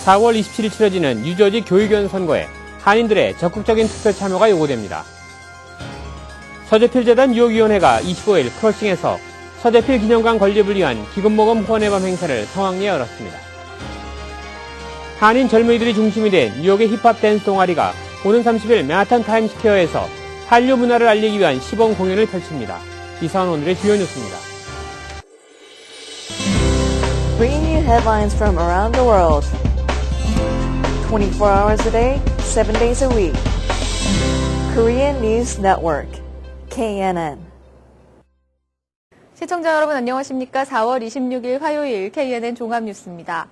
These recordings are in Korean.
4월 27일 치러지는 뉴저지 교육위원 선거에 한인들의 적극적인 투표 참여가 요구됩니다. 서재필재단 뉴욕위원회가 25일 크러싱에서 서재필 기념관 건립을 위한 기금모금 후원의 밤 행사를 성황리에 열었습니다. 한인 젊은이들이 중심이 된 뉴욕의 힙합 댄스 동아리가 오는 30일 맨하탄 타임스퀘어에서 한류 문화를 알리기 위한 시범 공연을 펼칩니다. 이상은 오늘의 주요 뉴스입니다. Bringing you headlines from around the world. 24 hours a day, 7 days a week. Korean News Network, KNN. 시청자 여러분 안녕하십니까? 4월 26일 화요일 KNN 종합뉴스입니다.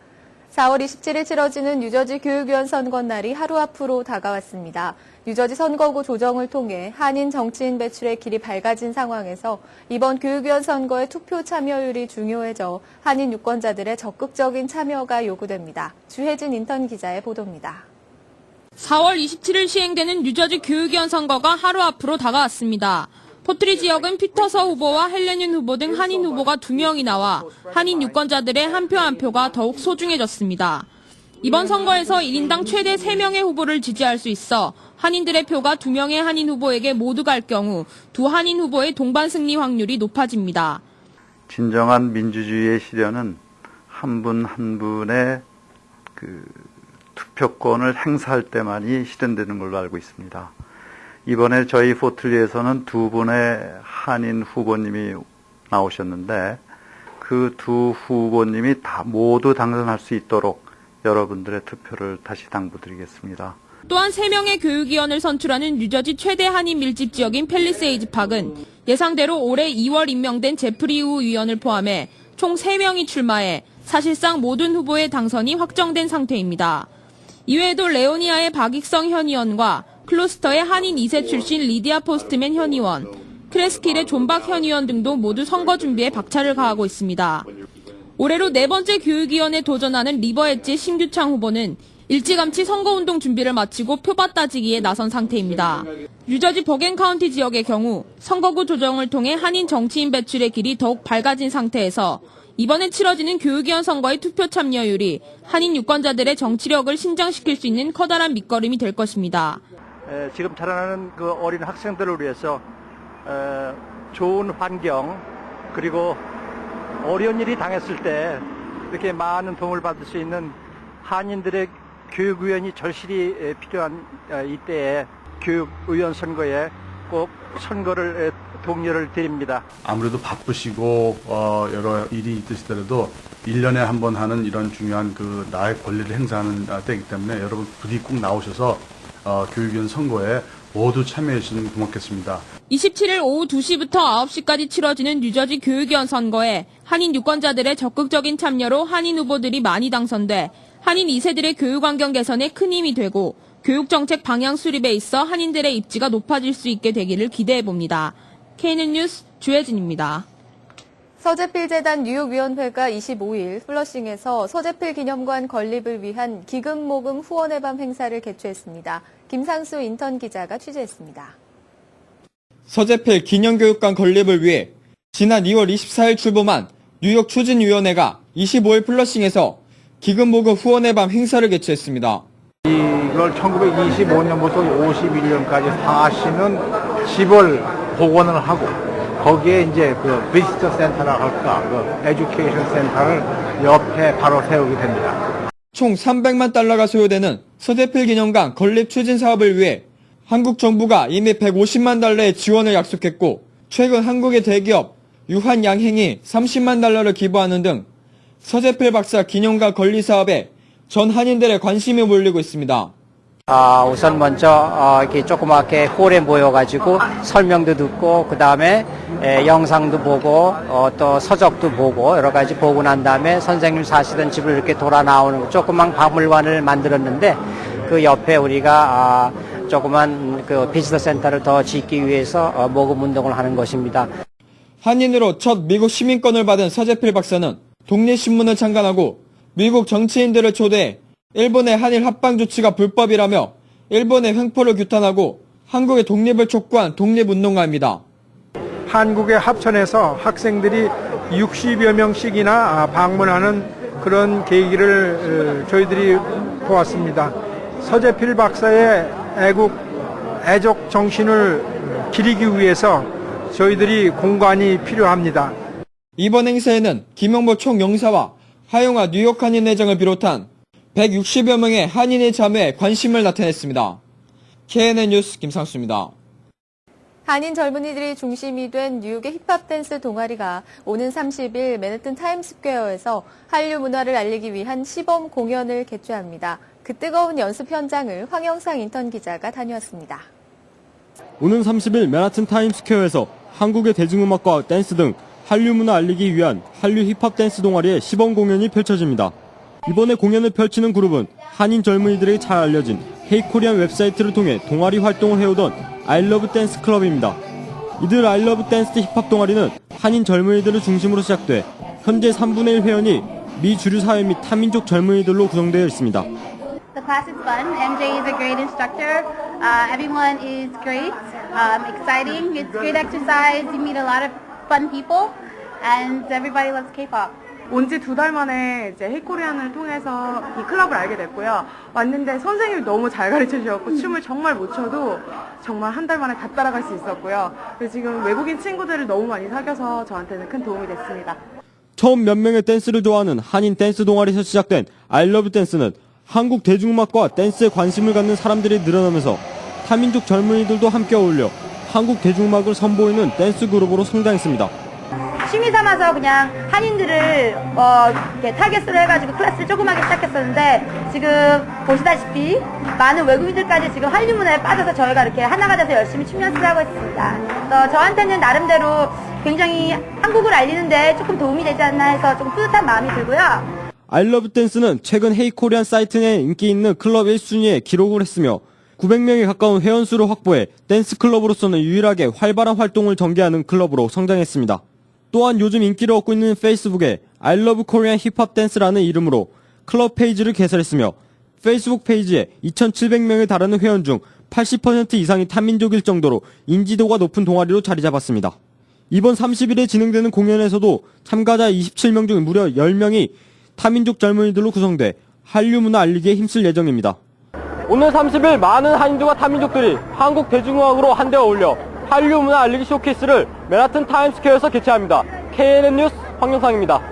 4월 27일 치러지는 뉴저지 교육위원 선거날이 하루 앞으로 다가왔습니다. 뉴저지 선거구 조정을 통해 한인 정치인 배출의 길이 밝아진 상황에서 이번 교육위원 선거의 투표 참여율이 중요해져 한인 유권자들의 적극적인 참여가 요구됩니다. 주혜진 인턴 기자의 보도입니다. 4월 27일 시행되는 뉴저지 교육위원 선거가 하루 앞으로 다가왔습니다. 포트리 지역은 피터서 후보와 헬레닌 후보 등 한인 후보가 2명이 나와 한인 유권자들의 한 표 한 표가 더욱 소중해졌습니다. 이번 선거에서 1인당 최대 3명의 후보를 지지할 수 있어 한인들의 표가 2명의 한인 후보에게 모두 갈 경우 두 한인 후보의 동반 승리 확률이 높아집니다. 진정한 민주주의의 실현은 한 분 한 분의 투표권을 행사할 때만이 실현되는 걸로 알고 있습니다. 이번에 저희 포틀리에서는 두 분의 한인 후보님이 나오셨는데 그 두 후보님이 모두 당선할 수 있도록 여러분들의 투표를 다시 당부드리겠습니다. 또한 3명의 교육위원을 선출하는 뉴저지 최대 한인 밀집 지역인 팰리세이드 팍은 예상대로 올해 2월 임명된 제프리 우 위원을 포함해 총 3명이 출마해 사실상 모든 후보의 당선이 확정된 상태입니다. 이외에도 레오니아의 박익성 현 의원과 클로스터의 한인 2세 출신 리디아 포스트맨 현 의원, 크레스킬의 존박 현 의원 등도 모두 선거 준비에 박차를 가하고 있습니다. 올해로 4번째 교육위원에 도전하는 리버 엣지 심규창 후보는 일찌감치 선거운동 준비를 마치고 표밭 따지기에 나선 상태입니다. 뉴저지 버겐 카운티 지역의 경우 선거구 조정을 통해 한인 정치인 배출의 길이 더욱 밝아진 상태에서 이번에 치러지는 교육위원 선거의 투표 참여율이 한인 유권자들의 정치력을 신장시킬 수 있는 커다란 밑거름이 될 것입니다. 지금 자라나는 그 어린 학생들을 위해서 좋은 환경 그리고 어려운 일이 당했을 때 이렇게 많은 도움을 받을 수 있는 한인들의 교육위원이 절실히 필요한 이때에 교육위원 선거에 꼭 선거를 독려를 드립니다. 아무래도 바쁘시고 여러 일이 있으시더라도 1년에 한 번 하는 이런 중요한 나의 권리를 행사하는 때이기 때문에 여러분 부디 꼭 나오셔서 교육위원 선거에 모두 참여해 주시면 고맙겠습니다. 27일 오후 2시부터 9시까지 치러지는 뉴저지 교육위원 선거에 한인 유권자들의 적극적인 참여로 한인 후보들이 많이 당선돼 한인 2세들의 교육 환경 개선에 큰 힘이 되고 교육정책 방향 수립에 있어 한인들의 입지가 높아질 수 있게 되기를 기대해 봅니다. KNN 뉴스 주혜진입니다. 서재필재단 뉴욕위원회가 25일 플러싱에서 서재필 기념관 건립을 위한 기금모금 후원의 밤 행사를 개최했습니다. 김상수 인턴 기자가 취재했습니다. 서재필 기념교육관 건립을 위해 지난 2월 24일 출범한 뉴욕 추진위원회가 25일 플러싱에서 기금모금 후원의 밤 행사를 개최했습니다. 이걸 1925년부터 51년까지 사시는 집을 복원을 하고 거기에 이제 비지터 센터라 할까, 에듀케이션 센터를 옆에 바로 세우게 됩니다. 총 300만 달러가 소요되는 서재필 기념관 건립 추진 사업을 위해 한국 정부가 이미 150만 달러의 지원을 약속했고 최근 한국의 대기업 유한양행이 30만 달러를 기부하는 등 서재필 박사 기념관 건립 사업에 전 한인들의 관심이 몰리고 있습니다. 우선 먼저 이렇게 조그맣게 홀에 모여가지고 설명도 듣고 그 다음에 영상도 보고 또 서적도 보고 여러 가지 보고 난 다음에 선생님 사시던 집을 이렇게 돌아 나오는 조그만 박물관을 만들었는데 그 옆에 우리가 조그만 비지터 센터를 더 짓기 위해서 모금 운동을 하는 것입니다. 한인으로 첫 미국 시민권을 받은 서재필 박사는 독립신문을 창간하고 미국 정치인들을 초대해 일본의 한일 합방 조치가 불법이라며 일본의 횡포를 규탄하고 한국의 독립을 촉구한 독립운동가입니다. 한국에 합천에서 학생들이 60여 명씩이나 방문하는 그런 계기를 저희들이 보았습니다. 서재필 박사의 애국 정신을 기리기 위해서 저희들이 공간이 필요합니다. 이번 행사에는 김영보 총영사와 하용화 뉴욕 한인 회장을 비롯한 160여 명의 한인의 참여에 관심을 나타냈습니다. KNN 뉴스 김상수입니다. 한인 젊은이들이 중심이 된 뉴욕의 힙합 댄스 동아리가 오는 30일 맨해튼 타임스퀘어에서 한류 문화를 알리기 위한 시범 공연을 개최합니다. 그 뜨거운 연습 현장을 황영상 인턴 기자가 다녀왔습니다. 오는 30일 맨해튼 타임스퀘어에서 한국의 대중음악과 댄스 등 한류 문화 알리기 위한 한류 힙합 댄스 동아리의 시범 공연이 펼쳐집니다. 이번에 공연을 펼치는 그룹은 한인 젊은이들에게 잘 알려진 헤이코리안 웹사이트를 통해 동아리 활동을 해오던 아이러브 댄스 클럽입니다. 이들 아이러브 댄스 힙합 동아리는 한인 젊은이들을 중심으로 시작돼 현재 3분의 1 회원이 미 주류 사회 및 타민족 젊은이들로 구성되어 있습니다. The class is fun. MJ is a great instructor. Everyone is great, exciting. It's great exercise. You meet a lot of fun people, and everybody loves K-pop. 온 지 2달 만에 이제 헤이코리안을 통해서 이 클럽을 알게 됐고요. 왔는데 선생님이 너무 잘 가르쳐 주셨고 춤을 정말 못 춰도 정말 한 달 만에 다 따라갈 수 있었고요. 그래서 지금 외국인 친구들을 너무 많이 사귀어서 저한테는 큰 도움이 됐습니다. 처음 몇 명의 댄스를 좋아하는 한인 댄스 동아리에서 시작된 아이러브 댄스는 한국 대중음악과 댄스에 관심을 갖는 사람들이 늘어나면서 타민족 젊은이들도 함께 어울려 한국 대중음악을 선보이는 댄스 그룹으로 성장했습니다. 취미 삼아서 그냥 한인들을 이렇게 타겟으로 해가지고 클래스를 조그맣게 시작했었는데 지금 보시다시피 많은 외국인들까지 지금 한류 문화에 빠져서 저희가 이렇게 하나가 돼서 열심히 춤 연습을 하고 있습니다. 그래서 저한테는 나름대로 굉장히 한국을 알리는데 조금 도움이 되지 않나 해서 좀 뿌듯한 마음이 들고요. 아이러브 댄스는 최근 헤이코리안 사이트 내 인기 있는 클럽 1순위에 기록을 했으며 900명에 가까운 회원수를 확보해 댄스 클럽으로서는 유일하게 활발한 활동을 전개하는 클럽으로 성장했습니다. 또한 요즘 인기를 얻고 있는 페이스북에 I Love Korean Hip Hop Dance라는 이름으로 클럽 페이지를 개설했으며 페이스북 페이지에 2,700명에 달하는 회원 중 80% 이상이 타민족일 정도로 인지도가 높은 동아리로 자리 잡았습니다. 이번 30일에 진행되는 공연에서도 참가자 27명 중 무려 10명이 타민족 젊은이들로 구성돼 한류 문화 알리기에 힘쓸 예정입니다. 오늘 30일 많은 한인들과 타민족들이 한국 대중음악으로 한데 어울려 한류 문화 알리기 쇼케이스를 맨해튼 타임스퀘어에서 개최합니다. KNN 뉴스 황영상입니다.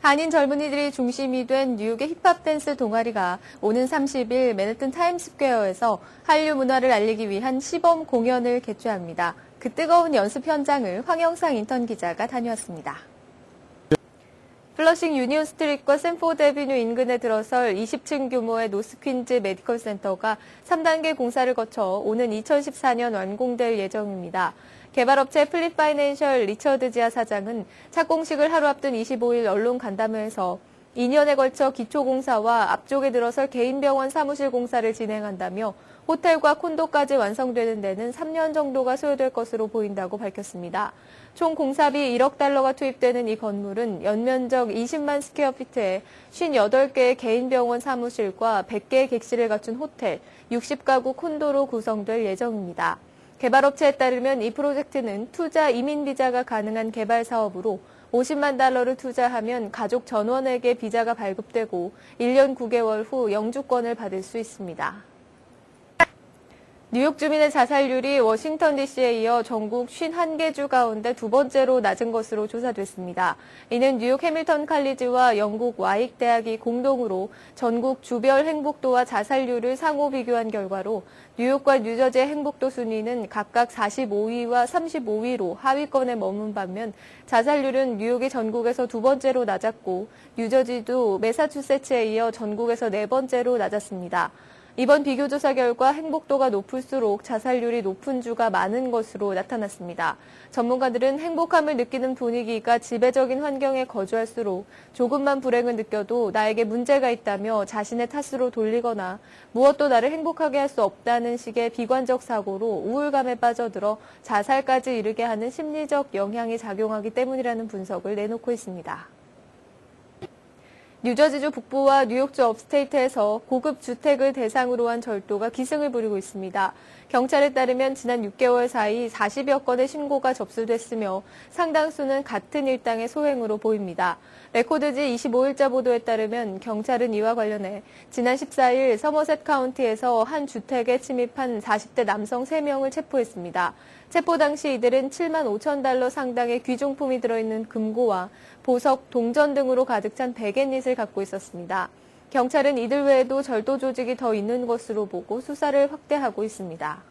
한인 젊은이들이 중심이 된 뉴욕의 힙합 댄스 동아리가 오는 30일 맨해튼 타임스퀘어에서 한류 문화를 알리기 위한 시범 공연을 개최합니다. 그 뜨거운 연습 현장을 황영상 인턴 기자가 다녀왔습니다. 플러싱 유니온 스트리트과 샌포드 애비뉴 인근에 들어설 20층 규모의 노스퀸즈 메디컬 센터가 3단계 공사를 거쳐 오는 2014년 완공될 예정입니다. 개발업체 플립 파이낸셜 리처드 지아 사장은 착공식을 하루 앞둔 25일 언론 간담회에서 2년에 걸쳐 기초공사와 앞쪽에 들어설 개인병원 사무실 공사를 진행한다며 호텔과 콘도까지 완성되는 데는 3년 정도가 소요될 것으로 보인다고 밝혔습니다. 총 공사비 1억 달러가 투입되는 이 건물은 연면적 20만 스퀘어피트에 58개의 개인병원 사무실과 100개의 객실을 갖춘 호텔, 60가구 콘도로 구성될 예정입니다. 개발업체에 따르면 이 프로젝트는 투자 이민 비자가 가능한 개발 사업으로 50만 달러를 투자하면 가족 전원에게 비자가 발급되고 1년 9개월 후 영주권을 받을 수 있습니다. 뉴욕 주민의 자살률이 워싱턴 DC에 이어 전국 51개 주 가운데 두 번째로 낮은 것으로 조사됐습니다. 이는 뉴욕 해밀턴 칼리지와 영국 와익 대학이 공동으로 전국 주별 행복도와 자살률을 상호 비교한 결과로 뉴욕과 뉴저지의 행복도 순위는 각각 45위와 35위로 하위권에 머문 반면 자살률은 뉴욕이 전국에서 두 번째로 낮았고 뉴저지도 매사추세츠에 이어 전국에서 네 번째로 낮았습니다. 이번 비교조사 결과 행복도가 높을수록 자살률이 높은 주가 많은 것으로 나타났습니다. 전문가들은 행복함을 느끼는 분위기가 지배적인 환경에 거주할수록 조금만 불행을 느껴도 나에게 문제가 있다며 자신의 탓으로 돌리거나 무엇도 나를 행복하게 할 수 없다는 식의 비관적 사고로 우울감에 빠져들어 자살까지 이르게 하는 심리적 영향이 작용하기 때문이라는 분석을 내놓고 있습니다. 뉴저지주 북부와 뉴욕주 업스테이트에서 고급 주택을 대상으로 한 절도가 기승을 부리고 있습니다. 경찰에 따르면 지난 6개월 사이 40여 건의 신고가 접수됐으며 상당수는 같은 일당의 소행으로 보입니다. 레코드지 25일자 보도에 따르면 경찰은 이와 관련해 지난 14일 서머셋 카운티에서 한 주택에 침입한 40대 남성 3명을 체포했습니다. 체포 당시 이들은 7만 5천 달러 상당의 귀중품이 들어있는 금고와 보석, 동전 등으로 가득 찬 베갯닛을 갖고 있었습니다. 경찰은 이들 외에도 절도 조직이 더 있는 것으로 보고 수사를 확대하고 있습니다.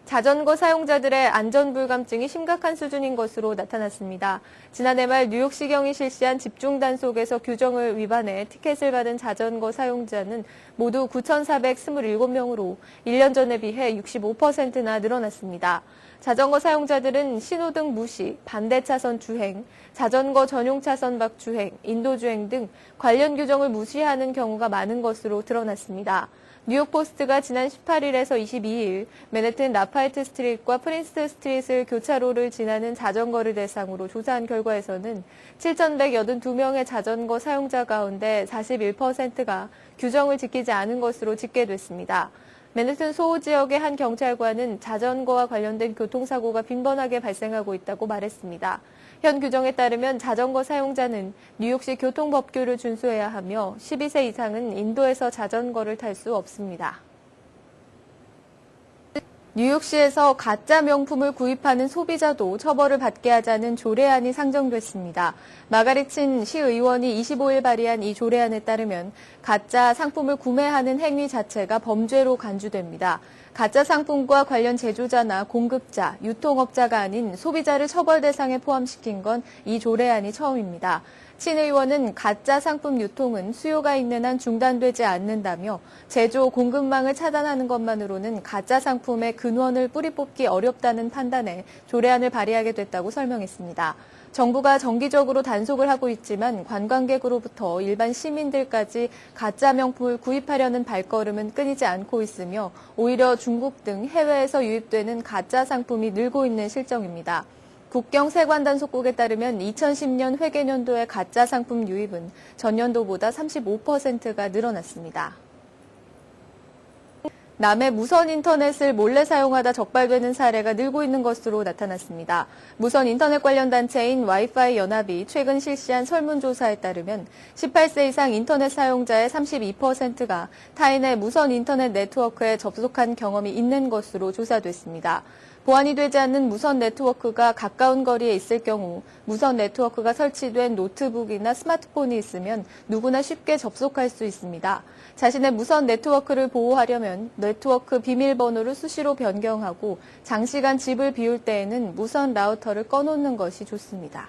자전거 사용자들의 안전불감증이 심각한 수준인 것으로 나타났습니다. 지난해 말 뉴욕시경이 실시한 집중 단속에서 규정을 위반해 티켓을 받은 자전거 사용자는 모두 9,427명으로 1년 전에 비해 65%나 늘어났습니다. 자전거 사용자들은 신호등 무시, 반대 차선 주행, 자전거 전용 차선 밖 주행, 인도주행 등 관련 규정을 무시하는 경우가 많은 것으로 드러났습니다. 뉴욕포스트가 지난 18일에서 22일 맨해튼 라파에트 스트릿과 프린스 스트릿을 교차로를 지나는 자전거를 대상으로 조사한 결과에서는 7,182명의 자전거 사용자 가운데 41%가 규정을 지키지 않은 것으로 집계됐습니다. 맨해튼 소호 지역의 한 경찰관은 자전거와 관련된 교통사고가 빈번하게 발생하고 있다고 말했습니다. 현 규정에 따르면 자전거 사용자는 뉴욕시 교통법규를 준수해야 하며 12세 이상은 인도에서 자전거를 탈 수 없습니다. 뉴욕시에서 가짜 명품을 구입하는 소비자도 처벌을 받게 하자는 조례안이 상정됐습니다. 마가리친 시의원이 25일 발의한 이 조례안에 따르면 가짜 상품을 구매하는 행위 자체가 범죄로 간주됩니다. 가짜 상품과 관련 제조자나 공급자, 유통업자가 아닌 소비자를 처벌 대상에 포함시킨 건 이 조례안이 처음입니다. 신 의원은 가짜 상품 유통은 수요가 있는 한 중단되지 않는다며 제조, 공급망을 차단하는 것만으로는 가짜 상품의 근원을 뿌리 뽑기 어렵다는 판단에 조례안을 발의하게 됐다고 설명했습니다. 정부가 정기적으로 단속을 하고 있지만 관광객으로부터 일반 시민들까지 가짜 명품을 구입하려는 발걸음은 끊이지 않고 있으며 오히려 중국 등 해외에서 유입되는 가짜 상품이 늘고 있는 실정입니다. 국경 세관 단속국에 따르면 2010년 회계년도의 가짜 상품 유입은 전년도보다 35%가 늘어났습니다. 남의 무선 인터넷을 몰래 사용하다 적발되는 사례가 늘고 있는 것으로 나타났습니다. 무선 인터넷 관련 단체인 와이파이 연합이 최근 실시한 설문조사에 따르면 18세 이상 인터넷 사용자의 32%가 타인의 무선 인터넷 네트워크에 접속한 경험이 있는 것으로 조사됐습니다. 보안이 되지 않는 무선 네트워크가 가까운 거리에 있을 경우 무선 네트워크가 설치된 노트북이나 스마트폰이 있으면 누구나 쉽게 접속할 수 있습니다. 자신의 무선 네트워크를 보호하려면 네트워크 비밀번호를 수시로 변경하고 장시간 집을 비울 때에는 무선 라우터를 꺼놓는 것이 좋습니다.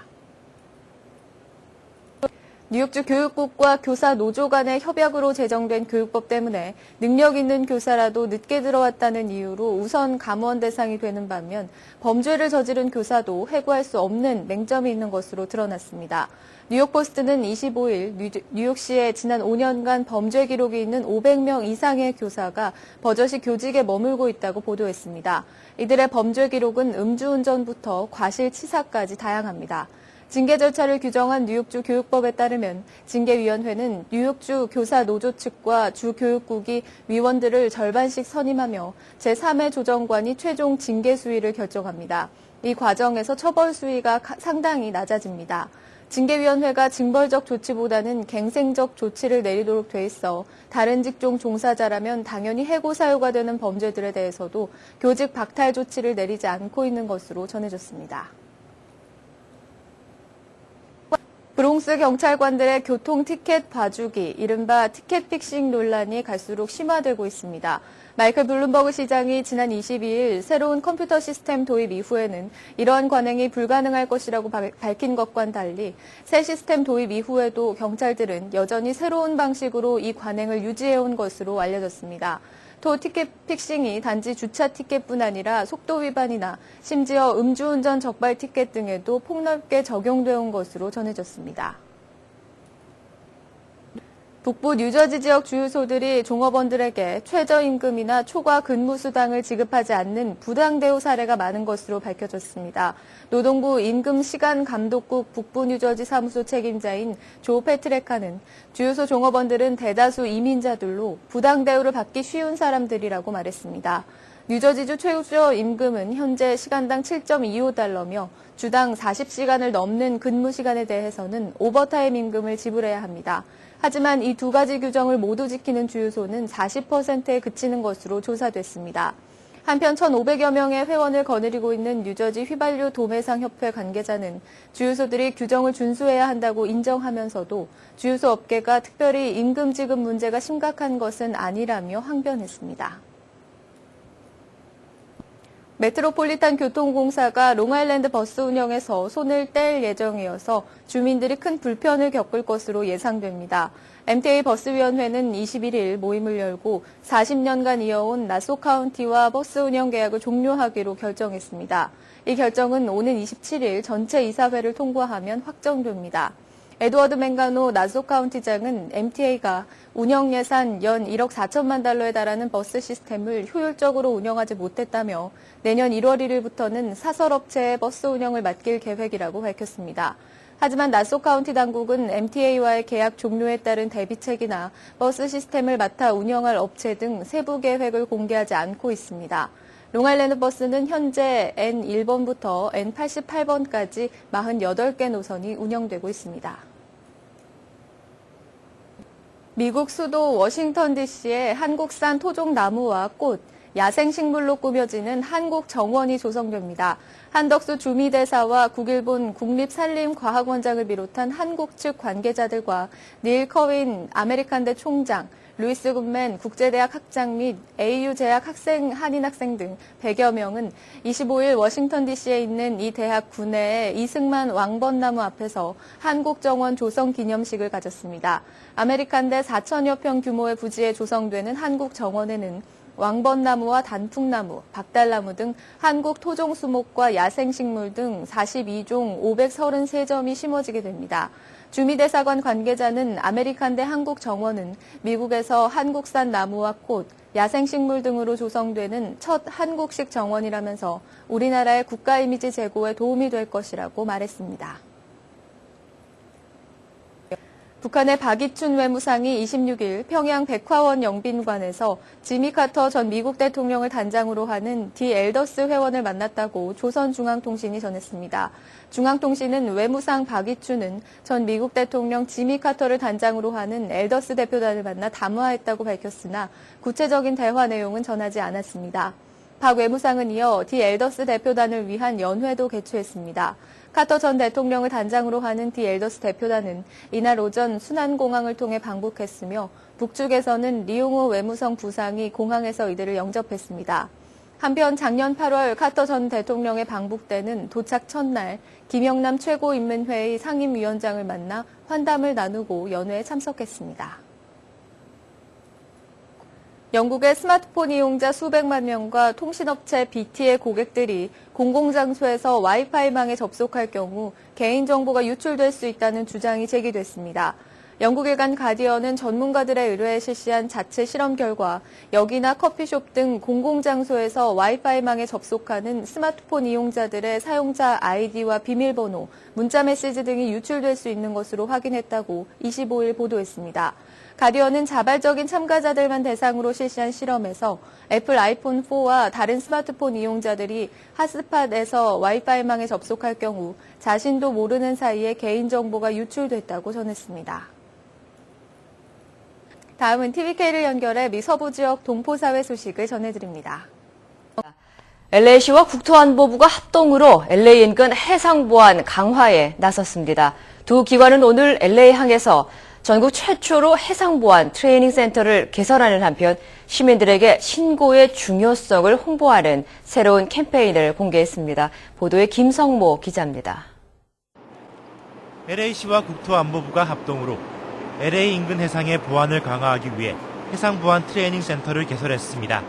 뉴욕주 교육국과 교사 노조 간의 협약으로 제정된 교육법 때문에 능력 있는 교사라도 늦게 들어왔다는 이유로 우선 감원 대상이 되는 반면 범죄를 저지른 교사도 해고할 수 없는 맹점이 있는 것으로 드러났습니다. 뉴욕포스트는 25일 뉴욕시에 지난 5년간 범죄 기록이 있는 500명 이상의 교사가 버젓이 교직에 머물고 있다고 보도했습니다. 이들의 범죄 기록은 음주운전부터 과실치사까지 다양합니다. 징계 절차를 규정한 뉴욕주 교육법에 따르면 징계위원회는 뉴욕주 교사 노조 측과 주 교육국이 위원들을 절반씩 선임하며 제3회 조정관이 최종 징계 수위를 결정합니다. 이 과정에서 처벌 수위가 상당히 낮아집니다. 징계위원회가 징벌적 조치보다는 갱생적 조치를 내리도록 돼 있어 다른 직종 종사자라면 당연히 해고 사유가 되는 범죄들에 대해서도 교직 박탈 조치를 내리지 않고 있는 것으로 전해졌습니다. 브롱스 경찰관들의 교통 티켓 봐주기, 이른바 티켓 픽싱 논란이 갈수록 심화되고 있습니다. 마이클 블룸버그 시장이 지난 22일 새로운 컴퓨터 시스템 도입 이후에는 이러한 관행이 불가능할 것이라고 밝힌 것과는 달리 새 시스템 도입 이후에도 경찰들은 여전히 새로운 방식으로 이 관행을 유지해온 것으로 알려졌습니다. 또 티켓 픽싱이 단지 주차 티켓뿐 아니라 속도 위반이나 심지어 음주운전 적발 티켓 등에도 폭넓게 적용되어 온 것으로 전해졌습니다. 북부 뉴저지 지역 주유소들이 종업원들에게 최저임금이나 초과 근무수당을 지급하지 않는 부당 대우 사례가 많은 것으로 밝혀졌습니다. 노동부 임금시간감독국 북부 뉴저지 사무소 책임자인 조 패트레카는 주유소 종업원들은 대다수 이민자들로 부당 대우를 받기 쉬운 사람들이라고 말했습니다. 뉴저지주 최저임금은 현재 시간당 7.25달러며 주당 40시간을 넘는 근무 시간에 대해서는 오버타임 임금을 지불해야 합니다. 하지만 이 두 가지 규정을 모두 지키는 주유소는 40%에 그치는 것으로 조사됐습니다. 한편 1,500여 명의 회원을 거느리고 있는 뉴저지 휘발유 도매상 협회 관계자는 주유소들이 규정을 준수해야 한다고 인정하면서도 주유소 업계가 특별히 임금 지급 문제가 심각한 것은 아니라며 항변했습니다. 메트로폴리탄 교통공사가 롱아일랜드 버스 운영에서 손을 뗄 예정이어서 주민들이 큰 불편을 겪을 것으로 예상됩니다. MTA 버스위원회는 21일 모임을 열고 40년간 이어온 나소 카운티와 버스 운영 계약을 종료하기로 결정했습니다. 이 결정은 오는 27일 전체 이사회를 통과하면 확정됩니다. 에드워드 맹가노 나소 카운티장은 MTA가 운영 예산 연 1억 4천만 달러에 달하는 버스 시스템을 효율적으로 운영하지 못했다며 내년 1월 1일부터는 사설업체의 버스 운영을 맡길 계획이라고 밝혔습니다. 하지만 나소 카운티 당국은 MTA와의 계약 종료에 따른 대비책이나 버스 시스템을 맡아 운영할 업체 등 세부 계획을 공개하지 않고 있습니다. 롱아일랜드 버스는 현재 N1번부터 N88번까지 48개 노선이 운영되고 있습니다. 미국 수도 워싱턴 DC에 한국산 토종 나무와 꽃, 야생식물로 꾸며지는 한국 정원이 조성됩니다. 한덕수 주미대사와 국일본 국립산림과학원장을 비롯한 한국 측 관계자들과 닐 커윈 아메리칸대 총장, 루이스 굿맨 국제대학 학장 및 AU 재학 학생, 한인 학생 등 100여 명은 25일 워싱턴 DC에 있는 이 대학 구내의 이승만 왕벚나무 앞에서 한국정원 조성 기념식을 가졌습니다. 아메리칸대 4천여 평 규모의 부지에 조성되는 한국정원에는 왕벚나무와 단풍나무, 박달나무 등 한국 토종 수목과 야생식물 등 42종 533점이 심어지게 됩니다. 주미대사관 관계자는 아메리칸대 한국정원은 미국에서 한국산 나무와 꽃, 야생식물 등으로 조성되는 첫 한국식 정원이라면서 우리나라의 국가 이미지 제고에 도움이 될 것이라고 말했습니다. 북한의 박이춘 외무상이 26일 평양 백화원 영빈관에서 지미 카터 전 미국 대통령을 단장으로 하는 디 엘더스 회원을 만났다고 조선중앙통신이 전했습니다. 중앙통신은 외무상 박이춘은 전 미국 대통령 지미 카터를 단장으로 하는 엘더스 대표단을 만나 담화했다고 밝혔으나 구체적인 대화 내용은 전하지 않았습니다. 박 외무상은 이어 디 엘더스 대표단을 위한 연회도 개최했습니다. 카터 전 대통령을 단장으로 하는 디 엘더스 대표단은 이날 오전 순안공항을 통해 방북했으며 북측에서는 리용호 외무성 부상이 공항에서 이들을 영접했습니다. 한편 작년 8월 카터 전 대통령의 방북 때는 도착 첫날 김영남 최고인민회의 상임위원장을 만나 환담을 나누고 연회에 참석했습니다. 영국의 스마트폰 이용자 수백만 명과 통신업체 BT의 고객들이 공공장소에서 와이파이망에 접속할 경우 개인정보가 유출될 수 있다는 주장이 제기됐습니다. 영국 일간 가디언은 전문가들의 의뢰에 실시한 자체 실험 결과 역이나 커피숍 등 공공장소에서 와이파이망에 접속하는 스마트폰 이용자들의 사용자 아이디와 비밀번호, 문자메시지 등이 유출될 수 있는 것으로 확인했다고 25일 보도했습니다. 가디언은 자발적인 참가자들만 대상으로 실시한 실험에서 애플 아이폰 4와 다른 스마트폰 이용자들이 핫스팟에서 와이파이망에 접속할 경우 자신도 모르는 사이에 개인정보가 유출됐다고 전했습니다. 다음은 TVK를 연결해 미 서부 지역 동포사회 소식을 전해드립니다. LA시와 국토안보부가 합동으로 LA 인근 해상보안 강화에 나섰습니다. 두 기관은 오늘 LA항에서 전국 최초로 해상보안 트레이닝 센터를 개설하는 한편 시민들에게 신고의 중요성을 홍보하는 새로운 캠페인을 공개했습니다. 보도에 김성모 기자입니다. LA시와 국토안보부가 합동으로 LA 인근 해상의 보안을 강화하기 위해 해상보안 트레이닝 센터를 개설했습니다.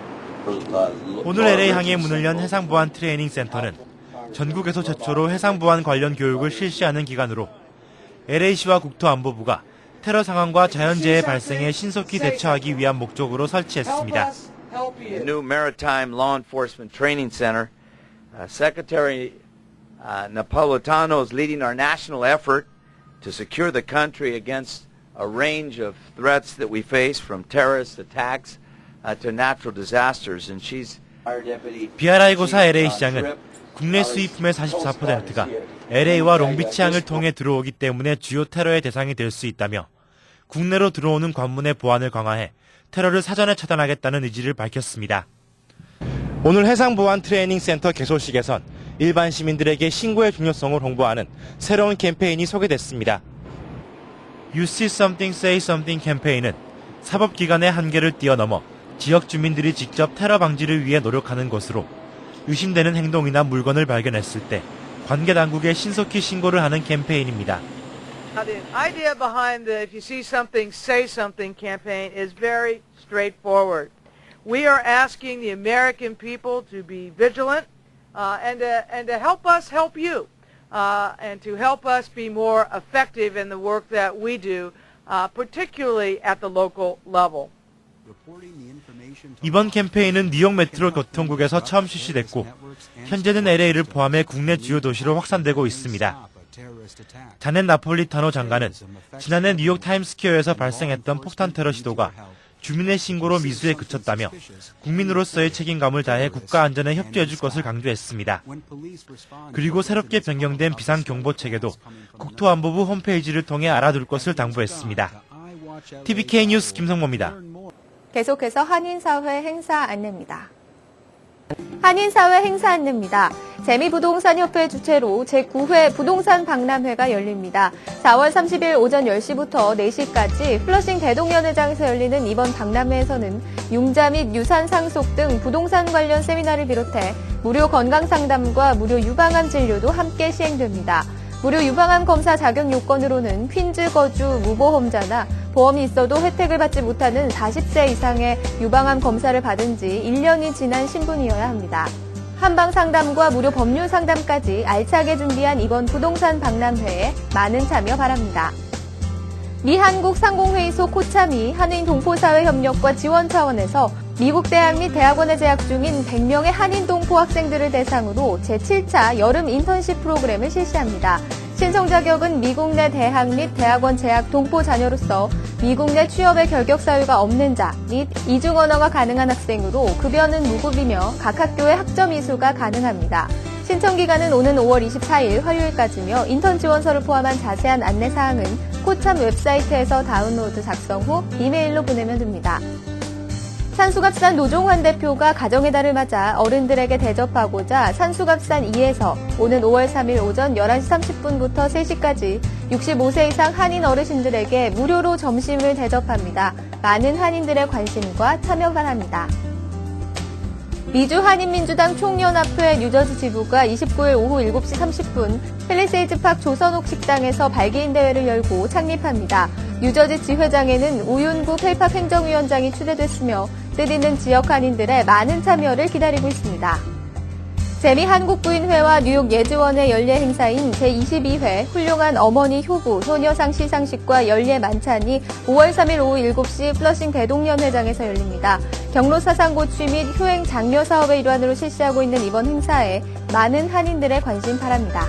오늘 LA항에 문을 연 해상보안 트레이닝 센터는 전국에서 최초로 해상보안 관련 교육을 실시하는 기관으로 LA시와 국토안보부가 테러 상황과 자연재해 발생에 신속히 대처하기 위한 목적으로 설치했습니다. The new Maritime Law Enforcement Training Center. Secretary Napolitano is leading our national effort to secure the country against a range of threats that we face, from terrorist attacks to natural disasters. And she's our deputy. 비아라이고사 LA 시장은 국내 수입품의 44%가 LA와 롱비치항을 통해 들어오기 때문에 주요 테러의 대상이 될 수 있다며 국내로 들어오는 관문의 보안을 강화해 테러를 사전에 차단하겠다는 의지를 밝혔습니다. 오늘 해상보안 트레이닝 센터 개소식에선 일반 시민들에게 신고의 중요성을 홍보하는 새로운 캠페인이 소개됐습니다. You See Something, Say Something 캠페인은 사법기관의 한계를 뛰어넘어 지역 주민들이 직접 테러 방지를 위해 노력하는 것으로 의심되는 행동이나 물건을 발견했을 때 관계 당국에 신속히 신고를 하는 캠페인입니다. The idea behind the If You See Something, Say Something campaign is very straightforward. We are asking the American people to be vigilant and to help us help you and to help us be more effective in the work that we do, particularly at the local level. 이번 캠페인은 뉴욕 메트로 교통국에서 처음 실시됐고 현재는 LA를 포함해 국내 주요 도시로 확산되고 있습니다. 자넷 나폴리타노 장관은 지난해 뉴욕 타임스퀘어에서 발생했던 폭탄 테러 시도가 주민의 신고로 미수에 그쳤다며 국민으로서의 책임감을 다해 국가 안전에 협조해줄 것을 강조했습니다. 그리고 새롭게 변경된 비상경보체계도 국토안보부 홈페이지를 통해 알아둘 것을 당부했습니다. TVK 뉴스 김성모입니다. 계속해서 한인사회 행사 안내입니다. 한인사회 행사 안내입니다. 재미부동산협회 주최로 제9회 부동산 박람회가 열립니다. 4월 30일 오전 10시부터 4시까지 플러싱 대동연회장에서 열리는 이번 박람회에서는 융자 및 유산 상속 등 부동산 관련 세미나를 비롯해 무료 건강상담과 무료 유방암 진료도 함께 시행됩니다. 무료 유방암 검사 자격 요건으로는 퀸즈 거주 무보험자나 보험이 있어도 혜택을 받지 못하는 40세 이상의 유방암 검사를 받은 지 1년이 지난 신분이어야 합니다. 한방 상담과 무료 법률 상담까지 알차게 준비한 이번 부동산 박람회에 많은 참여 바랍니다. 미한국 상공회의소 코참이 한인 동포사회 협력과 지원 차원에서 미국 대학 및 대학원에 재학 중인 100명의 한인 동포 학생들을 대상으로 제7차 여름 인턴십 프로그램을 실시합니다. 신청 자격은 미국 내 대학 및 대학원 재학 동포 자녀로서 미국 내 취업의 결격 사유가 없는 자 및 이중 언어가 가능한 학생으로 급여는 무급이며 각 학교의 학점 이수가 가능합니다. 신청 기간은 오는 5월 24일 화요일까지며 인턴 지원서를 포함한 자세한 안내사항은 코참 웹사이트에서 다운로드 작성 후 이메일로 보내면 됩니다. 산수갑산 노종환 대표가 가정의 달을 맞아 어른들에게 대접하고자 산수갑산 2에서 오는 5월 3일 오전 11시 30분부터 3시까지 65세 이상 한인 어르신들에게 무료로 점심을 대접합니다. 많은 한인들의 관심과 참여 바랍니다. 미주 한인민주당 총연합회 뉴저지 지부가 29일 오후 7시 30분 팰리세이즈팍 조선옥 식당에서 발기인 대회를 열고 창립합니다. 뉴저지 지회장에는 우윤국 헬팍 행정위원장이 추대됐으며 뜻있는 지역 한인들의 많은 참여를 기다리고 있습니다. 재미한국부인회와 뉴욕 예지원의 연례 행사인 제22회 훌륭한 어머니 효부 소녀상 시상식과 연례 만찬이 5월 3일 오후 7시 플러싱 대동연회장에서 열립니다. 경로 사상 고취 및 효행 장려 사업의 일환으로 실시하고 있는 이번 행사에 많은 한인들의 관심 바랍니다.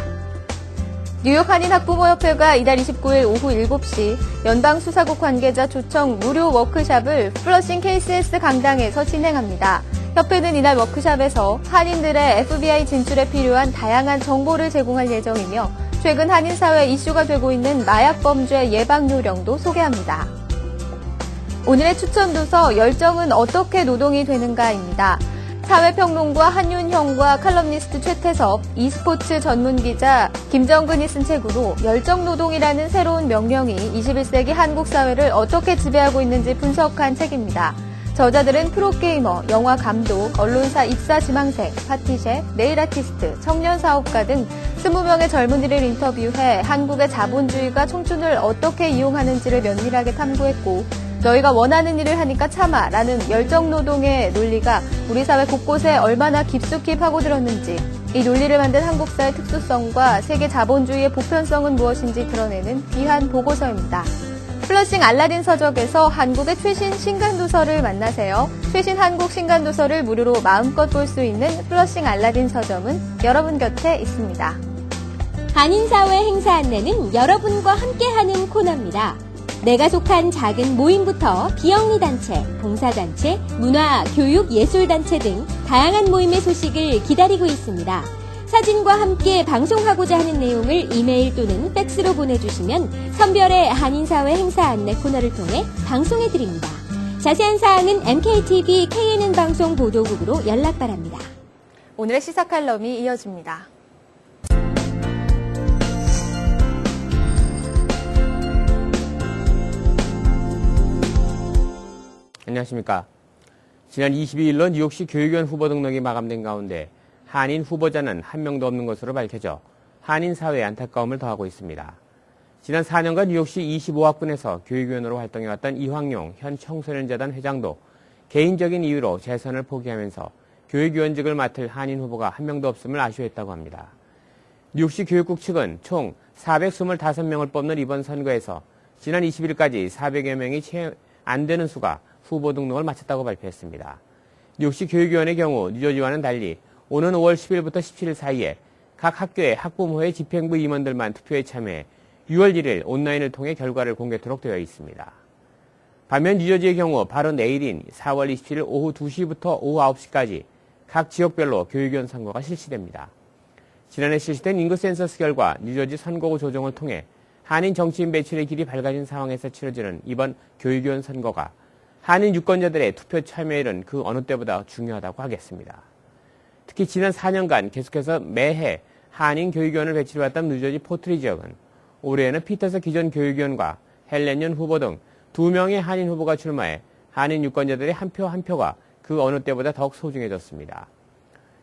뉴욕 한인학부모협회가 이달 29일 오후 7시 연방수사국 관계자 초청 무료 워크샵을 플러싱 KCS 강당에서 진행합니다. 협회는 이날 워크샵에서 한인들의 FBI 진출에 필요한 다양한 정보를 제공할 예정이며 최근 한인사회 이슈가 되고 있는 마약범죄 예방 요령도 소개합니다. 오늘의 추천도서 열정은 어떻게 노동이 되는가입니다. 사회평론가 한윤형과 칼럼니스트 최태섭, e스포츠 전문기자 김정근이 쓴 책으로 열정노동이라는 새로운 명령이 21세기 한국 사회를 어떻게 지배하고 있는지 분석한 책입니다. 저자들은 프로게이머, 영화 감독, 언론사 입사 지망생, 파티셰프, 네일 아티스트, 청년 사업가 등 20명의 젊은이를 인터뷰해 한국의 자본주의가 청춘을 어떻게 이용하는지를 면밀하게 탐구했고 너희가 원하는 일을 하니까 참아 라는 열정노동의 논리가 우리 사회 곳곳에 얼마나 깊숙이 파고들었는지 이 논리를 만든 한국사의 특수성과 세계 자본주의의 보편성은 무엇인지 드러내는 귀한 보고서입니다. 플러싱 알라딘 서적에서 한국의 최신 신간도서를 만나세요. 최신 한국 신간도서를 무료로 마음껏 볼 수 있는 플러싱 알라딘 서점은 여러분 곁에 있습니다. 한인사회 행사 안내는 여러분과 함께하는 코너입니다. 내가 속한 작은 모임부터 비영리 단체, 봉사단체, 문화, 교육, 예술단체 등 다양한 모임의 소식을 기다리고 있습니다. 사진과 함께 방송하고자 하는 내용을 이메일 또는 팩스로 보내주시면 선별의 한인사회 행사 안내 코너를 통해 방송해드립니다. 자세한 사항은 MKTV KNN 방송 보도국으로 연락 바랍니다. 오늘의 시사 칼럼이 이어집니다. 안녕하십니까. 지난 22일로 뉴욕시 교육위원 후보 등록이 마감된 가운데 한인 후보자는 한 명도 없는 것으로 밝혀져 한인 사회에 안타까움을 더하고 있습니다. 지난 4년간 뉴욕시 25학군에서 교육위원으로 활동해왔던 이황용 현 청소년재단 회장도 개인적인 이유로 재선을 포기하면서 교육위원직을 맡을 한인 후보가 한 명도 없음을 아쉬워했다고 합니다. 뉴욕시 교육국 측은 총 425명을 뽑는 이번 선거에서 지난 20일까지 400여 명이 채 안 되는 수가 후보 등록을 마쳤다고 발표했습니다. 뉴욕시 교육위원의 경우 뉴저지와는 달리 오는 5월 10일부터 17일 사이에 각 학교의 학부모회 집행부 임원들만 투표에 참여해 6월 1일 온라인을 통해 결과를 공개토록 되어 있습니다. 반면 뉴저지의 경우 바로 내일인 4월 27일 오후 2시부터 오후 9시까지 각 지역별로 교육위원 선거가 실시됩니다. 지난해 실시된 인구 센서스 결과 뉴저지 선거구 조정을 통해 한인 정치인 배출의 길이 밝아진 상황에서 치러지는 이번 교육위원 선거가 한인 유권자들의 투표 참여율은 그 어느 때보다 중요하다고 하겠습니다. 특히 지난 4년간 계속해서 매해 한인 교육위원을 배출해왔던 뉴저지 포트리 지역은 올해에는 피터스 기존 교육위원과 헬렌 후보 등 2명의 한인 후보가 출마해 한인 유권자들의 한 표 한 표가 그 어느 때보다 더욱 소중해졌습니다.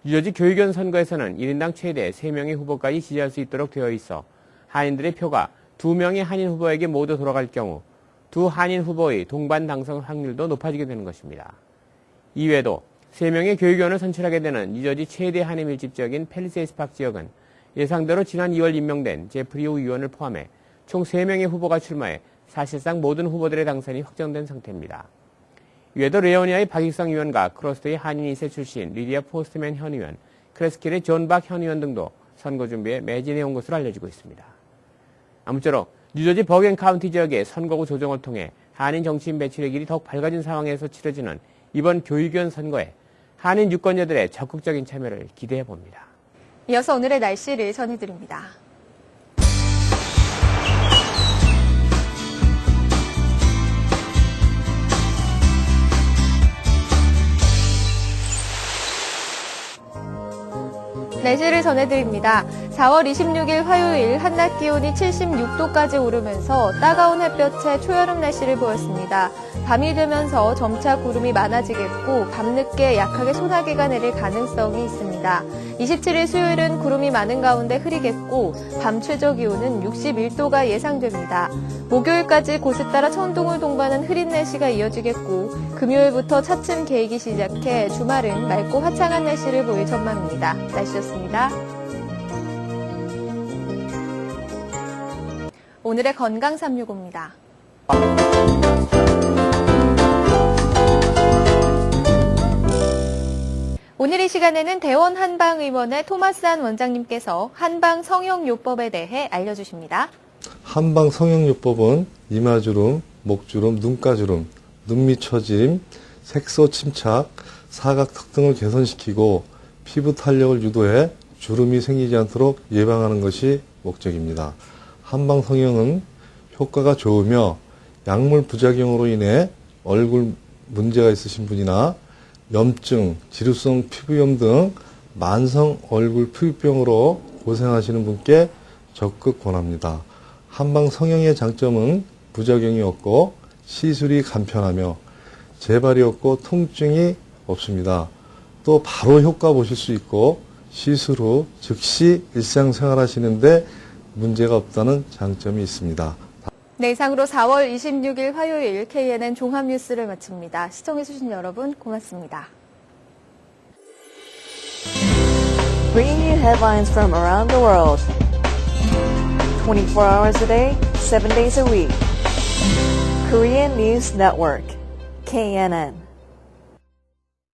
뉴저지 교육위원 선거에서는 1인당 최대 3명의 후보까지 지지할 수 있도록 되어 있어 한인들의 표가 2명의 한인 후보에게 모두 돌아갈 경우 두 한인 후보의 동반 당선 확률도 높아지게 되는 것입니다. 이외에도 3명의 교육위원을 선출하게 되는 뉴저지 최대 한인 밀집 지역인 팰리세이드 파크 지역은 예상대로 지난 2월 임명된 제프리 우 의원을 포함해 총 3명의 후보가 출마해 사실상 모든 후보들의 당선이 확정된 상태입니다. 이외에도 레오니아의 박익성 의원과 크로스트의 한인 2세 출신 리디아 포스트맨 현 의원, 크레스킬의 존 박 현 의원 등도 선거 준비에 매진해온 것으로 알려지고 있습니다. 아무쪼록 뉴저지 버겐 카운티 지역의 선거구 조정을 통해 한인 정치인 배출의 길이 더욱 밝아진 상황에서 치러지는 이번 교육위원 선거에 한인 유권자들의 적극적인 참여를 기대해 봅니다. 이어서 오늘의 날씨를 전해드립니다. 날씨를 전해드립니다. 4월 26일 화요일 한낮 기온이 76도까지 오르면서 따가운 햇볕에 초여름 날씨를 보였습니다. 밤이 되면서 점차 구름이 많아지겠고 밤늦게 약하게 소나기가 내릴 가능성이 있습니다. 27일 수요일은 구름이 많은 가운데 흐리겠고 밤 최저 기온은 61도가 예상됩니다. 목요일까지 곳에 따라 천둥을 동반한 흐린 날씨가 이어지겠고 금요일부터 차츰 개이기 시작해 주말은 맑고 화창한 날씨를 보일 전망입니다. 날씨였습니다. 오늘의 건강 365입니다. 오늘 이 시간에는 대원 한방의원의 토마스 한 원장님께서 한방 성형요법에 대해 알려주십니다. 한방 성형요법은 이마주름, 목주름, 눈가주름, 눈밑 처짐, 색소 침착, 사각턱 등을 개선시키고 피부 탄력을 유도해 주름이 생기지 않도록 예방하는 것이 목적입니다. 한방 성형은 효과가 좋으며 약물 부작용으로 인해 얼굴 문제가 있으신 분이나 염증, 지루성 피부염 등 만성 얼굴 피부병으로 고생하시는 분께 적극 권합니다. 한방 성형의 장점은 부작용이 없고 시술이 간편하며 재발이 없고 통증이 없습니다. 또 바로 효과 보실 수 있고 시술 후 즉시 일상생활 하시는데 문제가 없다는 장점이 있습니다. 네, 이상으로 4월 26일 화요일 KNN 종합뉴스를 마칩니다. 시청해주신 여러분 고맙습니다. Bringing you headlines from around the world. 24 hours a day, 7 days a week. Korean News Network, KNN.